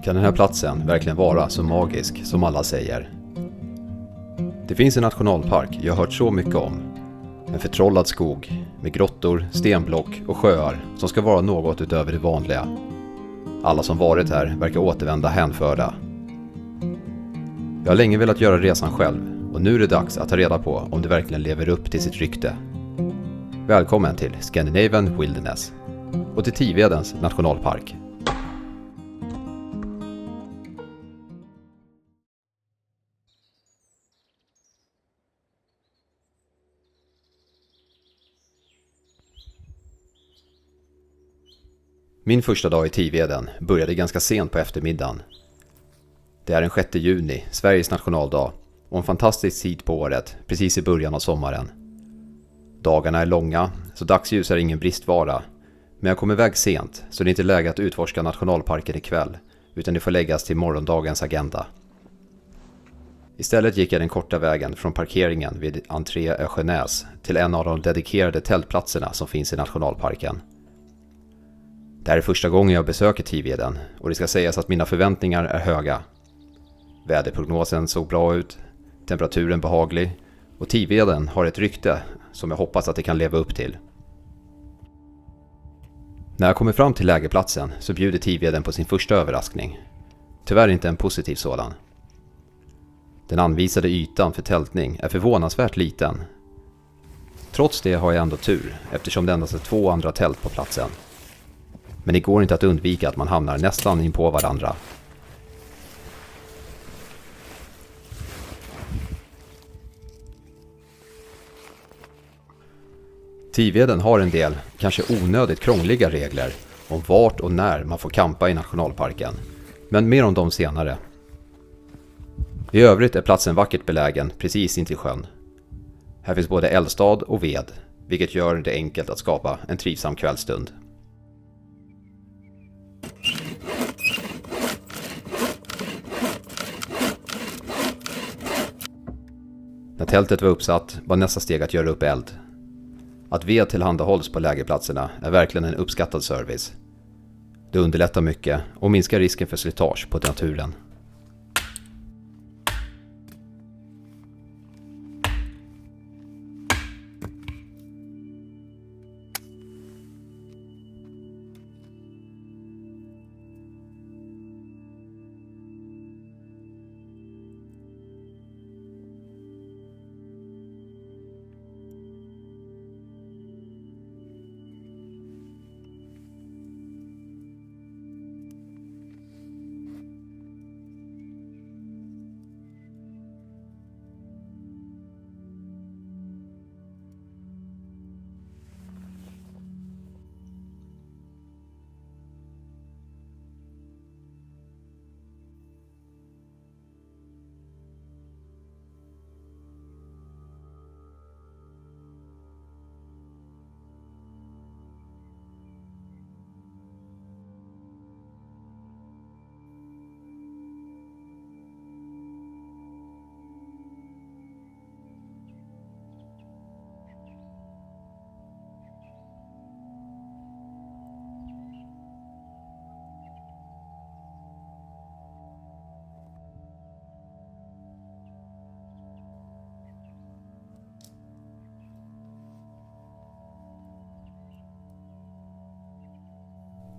Kan den här platsen verkligen vara så magisk som alla säger? Det finns en nationalpark jag har hört så mycket om. En förtrollad skog med grottor, stenblock och sjöar som ska vara något utöver det vanliga. Alla som varit här verkar återvända hänförda. Jag har länge velat göra resan själv och nu är det dags att ta reda på om det verkligen lever upp till sitt rykte. Välkommen till Scandinavian Wilderness och till Tivedens nationalpark. Min första dag i Tiveden började ganska sent på eftermiddagen. Det är den 6 juni, Sveriges nationaldag, och en fantastisk tid på året, precis i början av sommaren. Dagarna är långa, så dagsljus är ingen bristvara, men jag kom iväg sent så det är inte läge att utforska nationalparken ikväll, utan det får läggas till morgondagens agenda. Istället gick jag den korta vägen från parkeringen vid Entré Ösjönäs till en av de dedikerade tältplatserna som finns i nationalparken. Det här är första gången jag besöker Tiveden och det ska sägas att mina förväntningar är höga. Väderprognosen såg bra ut, temperaturen behaglig och Tiveden har ett rykte som jag hoppas att det kan leva upp till. När jag kommer fram till lägerplatsen så bjuder Tiveden på sin första överraskning. Tyvärr inte en positiv sådan. Den anvisade ytan för tältning är förvånansvärt liten. Trots det har jag ändå tur eftersom det endast är 2 andra tält på platsen. Men det går inte att undvika att man hamnar nästan in på varandra. Tiveden har en del, kanske onödigt krångliga regler om vart och när man får campa i nationalparken. Men mer om dem senare. I övrigt är platsen vackert belägen precis intill sjön. Här finns både eldstad och ved, vilket gör det enkelt att skapa en trivsam kvällstund. När tältet var uppsatt var nästa steg att göra upp eld. Att ved tillhandahålls på lägerplatserna är verkligen en uppskattad service. Det underlättar mycket och minskar risken för slitage på naturen.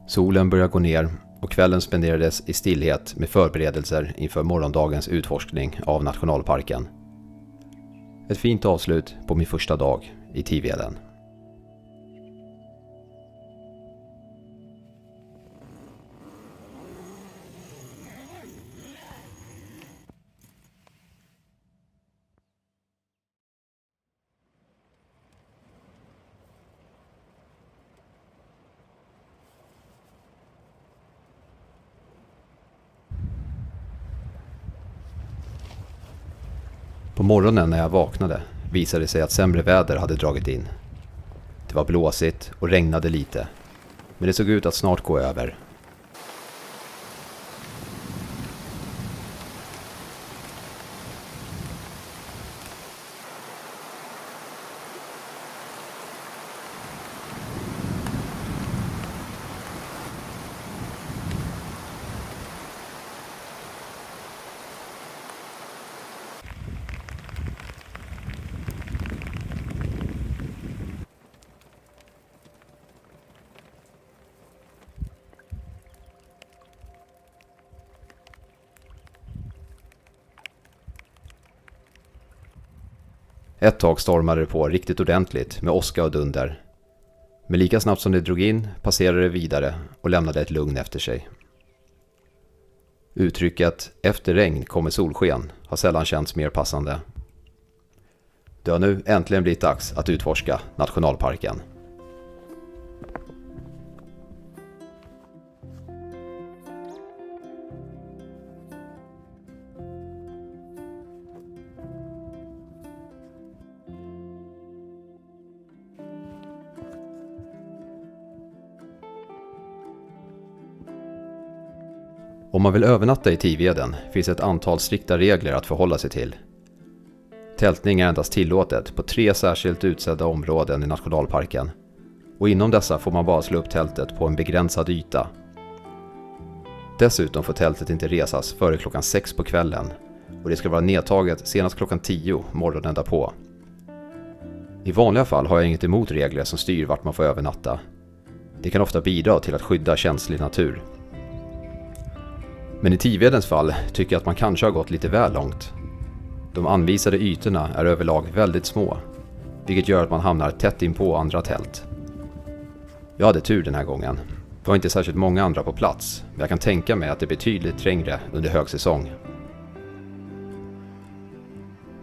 Solen börjar gå ner och kvällen spenderades i stillhet med förberedelser inför morgondagens utforskning av nationalparken. Ett fint avslut på min första dag i Tiveden. På morgonen när jag vaknade visade det sig att sämre väder hade dragit in. Det var blåsigt och regnade lite, men det såg ut att snart gå över. Ett tag stormade det på riktigt ordentligt med åska och dunder. Men lika snabbt som det drog in passerade det vidare och lämnade ett lugn efter sig. Uttrycket "efter regn kommer solsken" har sällan känts mer passande. Det har nu äntligen blivit dags att utforska nationalparken. Om man vill övernatta i Tiveden finns ett antal strikta regler att förhålla sig till. Tältning är endast tillåtet på 3 särskilt utsedda områden i nationalparken, och inom dessa får man bara slå upp tältet på en begränsad yta. Dessutom får tältet inte resas före klockan 6 på kvällen, och det ska vara nedtaget senast klockan 10 morgonen därpå. I vanliga fall har jag inget emot regler som styr vart man får övernatta. Det kan ofta bidra till att skydda känslig natur. Men i Tivedens fall tycker jag att man kanske har gått lite väl långt. De anvisade ytorna är överlag väldigt små, vilket gör att man hamnar tätt in på andra tält. Jag hade tur den här gången. Det var inte särskilt många andra på plats, men jag kan tänka mig att det är betydligt trängre under högsäsong.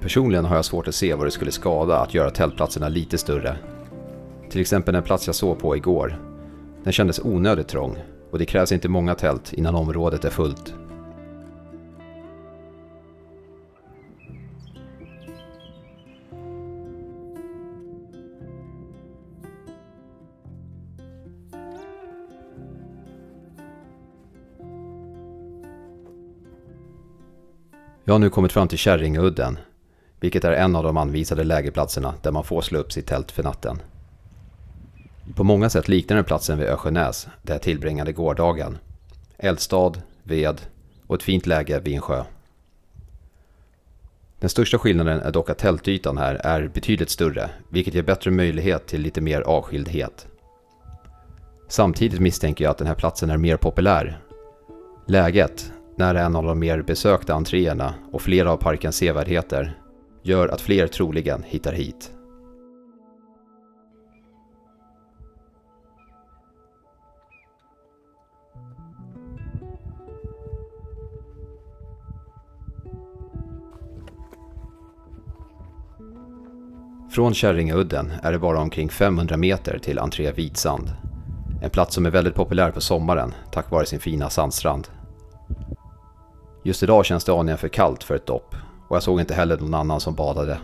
Personligen har jag svårt att se vad det skulle skada att göra tältplatserna lite större. Till exempel den plats jag såg på igår. Den kändes onödigt trång, och det krävs inte många tält innan området är fullt. Jag har nu kommit fram till Kärringudden, vilket är en av de anvisade lägerplatserna där man får slå upp sitt tält för natten. På många sätt liknar den platsen vid Ösjönäs där jag tillbringade gårdagen. Eldstad, ved och ett fint läge vid en sjö. Den största skillnaden är dock att tältytan här är betydligt större, vilket ger bättre möjlighet till lite mer avskildhet. Samtidigt misstänker jag att den här platsen är mer populär. Läget, nära en av de mer besökta entréerna och flera av parkens sevärdheter, gör att fler troligen hittar hit. Från Kärringudden är det bara omkring 500 meter till entré Vitsand. En plats som är väldigt populär på sommaren tack vare sin fina sandstrand. Just idag känns det aningen för kallt för ett dopp, och jag såg inte heller någon annan som badade.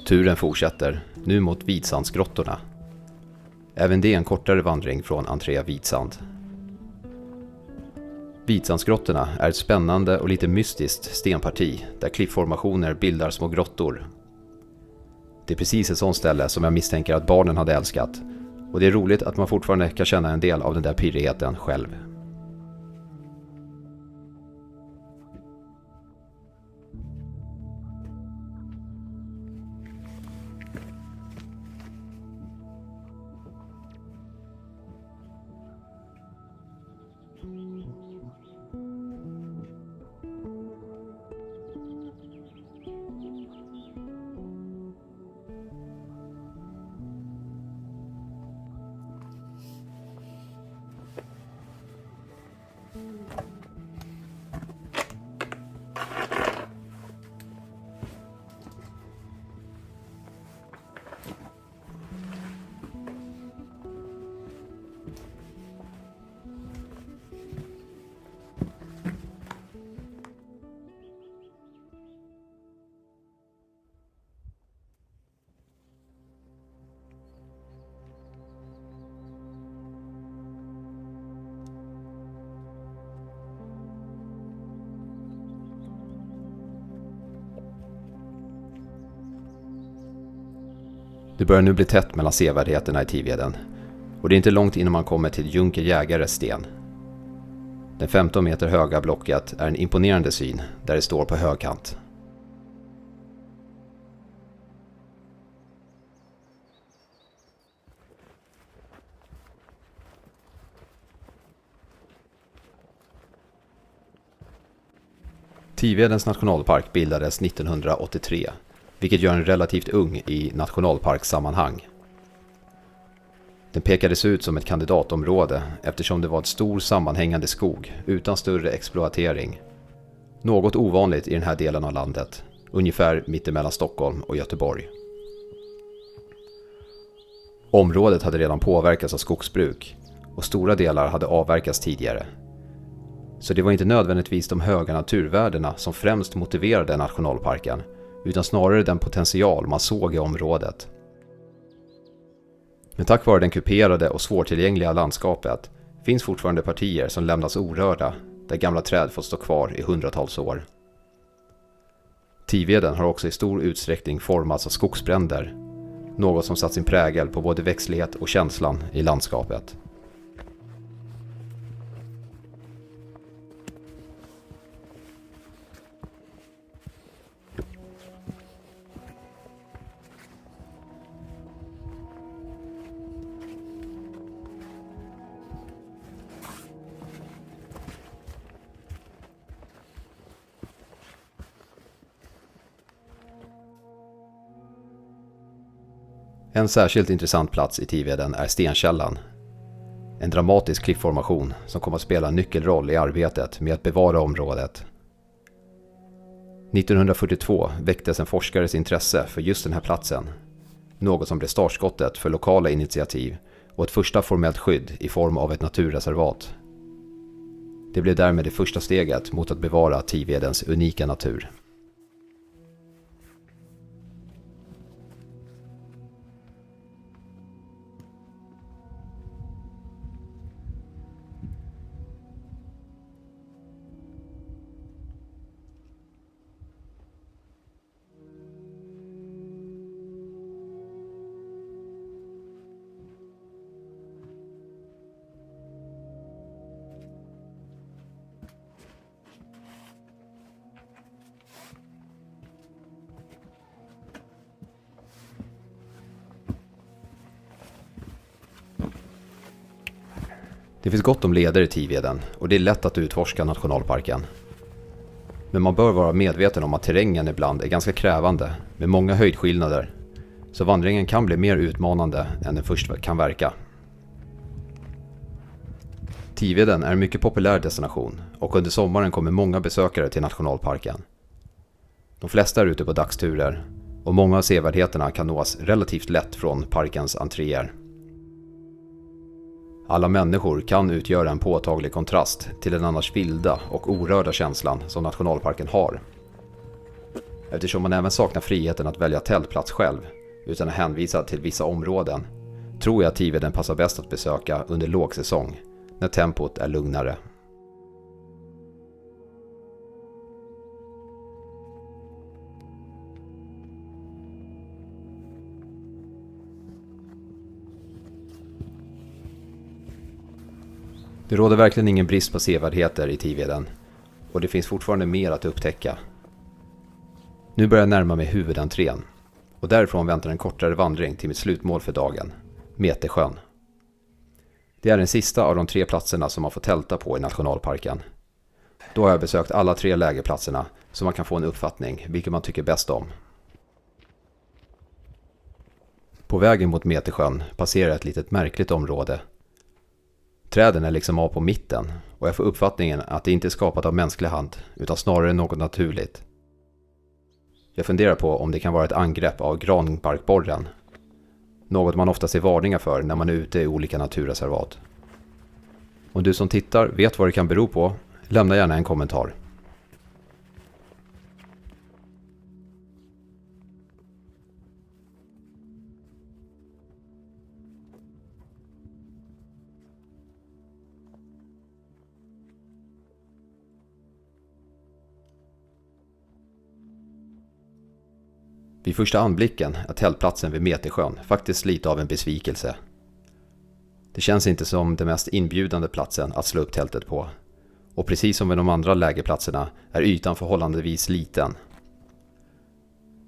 Turen fortsätter, nu mot Vitsandsgrottorna. Även det är en kortare vandring från entré Vitsand. Vitsandsgrottorna är ett spännande och lite mystiskt stenparti där kliffformationer bildar små grottor. Det är precis ett sånt ställe som jag misstänker att barnen hade älskat, och det är roligt att man fortfarande kan känna en del av den där pirrigheten själv. Det börjar nu bli tätt mellan sevärdheterna i Tiveden och det är inte långt innan man kommer till Junker Jägares sten. Den 15 meter höga blocket är en imponerande syn där det står på högkant. Tivedens nationalpark bildades 1983, vilket gör en relativt ung i nationalparkssammanhang. Den pekades ut som ett kandidatområde eftersom det var ett stor sammanhängande skog utan större exploatering. Något ovanligt i den här delen av landet, ungefär mittemellan Stockholm och Göteborg. Området hade redan påverkats av skogsbruk och stora delar hade avverkats tidigare. Så det var inte nödvändigtvis de höga naturvärdena som främst motiverade nationalparken, utan snarare den potential man såg i området. Men tack vare den kuperade och svårtillgängliga landskapet finns fortfarande partier som lämnas orörda, där gamla träd fått stå kvar i hundratals år. Tiveden har också i stor utsträckning formats av skogsbränder, något som satt sin prägel på både växtlighet och känslan i landskapet. En särskilt intressant plats i Tiveden är Stenkällan. En dramatisk kliffformation som kommer att spela en nyckelroll i arbetet med att bevara området. 1942 väcktes en forskares intresse för just den här platsen. Något som blev startskottet för lokala initiativ och ett första formellt skydd i form av ett naturreservat. Det blev därmed det första steget mot att bevara Tivedens unika natur. Det finns gott om leder i Tiveden och det är lätt att utforska nationalparken. Men man bör vara medveten om att terrängen ibland är ganska krävande med många höjdskillnader, så vandringen kan bli mer utmanande än den först kan verka. Tiveden är en mycket populär destination och under sommaren kommer många besökare till nationalparken. De flesta är ute på dagsturer och många av sevärdheterna kan nås relativt lätt från parkens entréer. Alla människor kan utgöra en påtaglig kontrast till den annars vilda och orörda känslan som nationalparken har. Eftersom man även saknar friheten att välja tältplats själv utan är hänvisad till vissa områden, tror jag att Tiveden passar bäst att besöka under lågsäsong, när tempot är lugnare. Det råder verkligen ingen brist på sevärdheter i Tiveden och det finns fortfarande mer att upptäcka. Nu börjar jag närma mig huvudentrén och därifrån väntar en kortare vandring till mitt slutmål för dagen, Metersjön. Det är den sista av de 3 platserna som man får tälta på i nationalparken. Då har jag besökt alla 3 lägerplatserna så man kan få en uppfattning vilken man tycker bäst om. På vägen mot Metersjön passerar jag ett litet märkligt område. Träden är liksom av på mitten och jag får uppfattningen att det inte är skapat av mänsklig hand utan snarare något naturligt. Jag funderar på om det kan vara ett angrepp av granbarkborren. Något man ofta ser varningar för när man är ute i olika naturreservat. Om du som tittar vet vad det kan bero på, lämna gärna en kommentar. Vid första anblicken är tältplatsen vid Metersjön faktiskt lite av en besvikelse. Det känns inte som den mest inbjudande platsen att slå upp tältet på. Och precis som vid de andra lägerplatserna är ytan förhållandevis liten.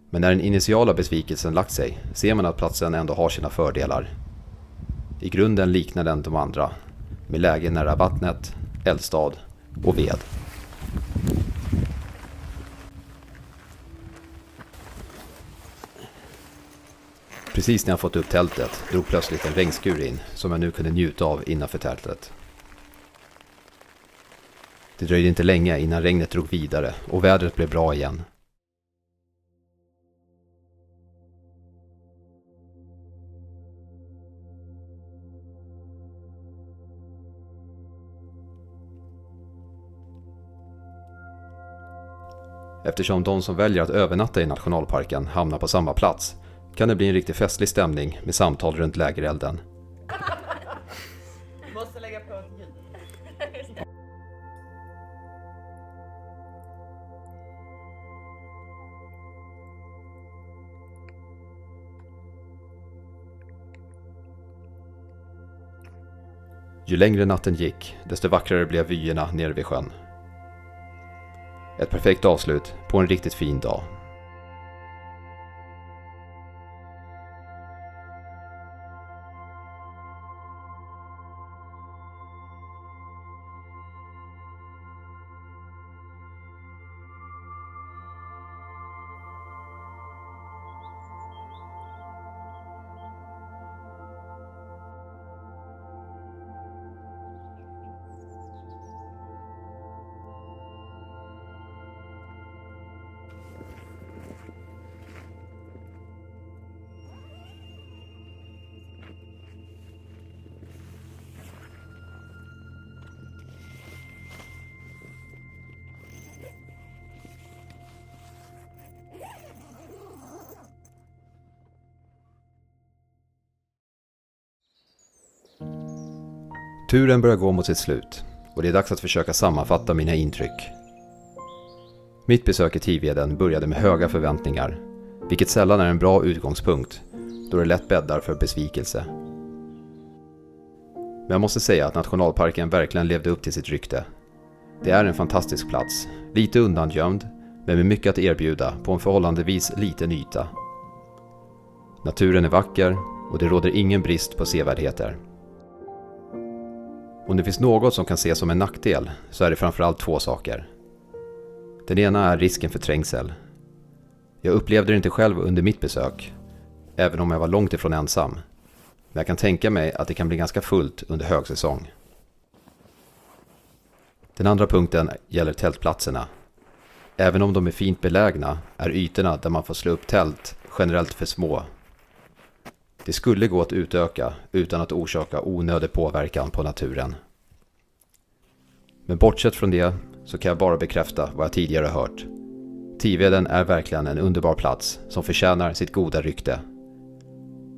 Men när den initiala besvikelsen lagt sig ser man att platsen ändå har sina fördelar. I grunden liknar den de andra, med läge nära vattnet, eldstad och ved. Precis när jag fått upp tältet drog plötsligt en regnskur in som jag nu kunde njuta av innanför tältet. Det dröjde inte länge innan regnet drog vidare och vädret blev bra igen. Eftersom de som väljer att övernatta i nationalparken hamnar på samma plats kan det bli en riktigt festlig stämning med samtal runt lägerelden. Du måste lägga på ett ljud. Ju längre natten gick, desto vackrare blev vyerna nere vid sjön. Ett perfekt avslut på en riktigt fin dag. Turen börjar gå mot sitt slut och det är dags att försöka sammanfatta mina intryck. Mitt besök i Tiveden började med höga förväntningar, vilket sällan är en bra utgångspunkt då det lätt bäddar för besvikelse. Men jag måste säga att nationalparken verkligen levde upp till sitt rykte. Det är en fantastisk plats, lite undangömd men med mycket att erbjuda på en förhållandevis liten yta. Naturen är vacker och det råder ingen brist på sevärdheter. Om det finns något som kan ses som en nackdel så är det framförallt två saker. Den ena är risken för trängsel. Jag upplevde det inte själv under mitt besök, även om jag var långt ifrån ensam. Men jag kan tänka mig att det kan bli ganska fullt under högsäsong. Den andra punkten gäller tältplatserna. Även om de är fint belägna är ytorna där man får slå upp tält generellt för små. Det skulle gå att utöka utan att orsaka onödig påverkan på naturen. Men bortsett från det så kan jag bara bekräfta vad jag tidigare hört. Tiveden är verkligen en underbar plats som förtjänar sitt goda rykte.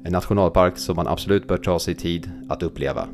En nationalpark som man absolut bör ta sig tid att uppleva.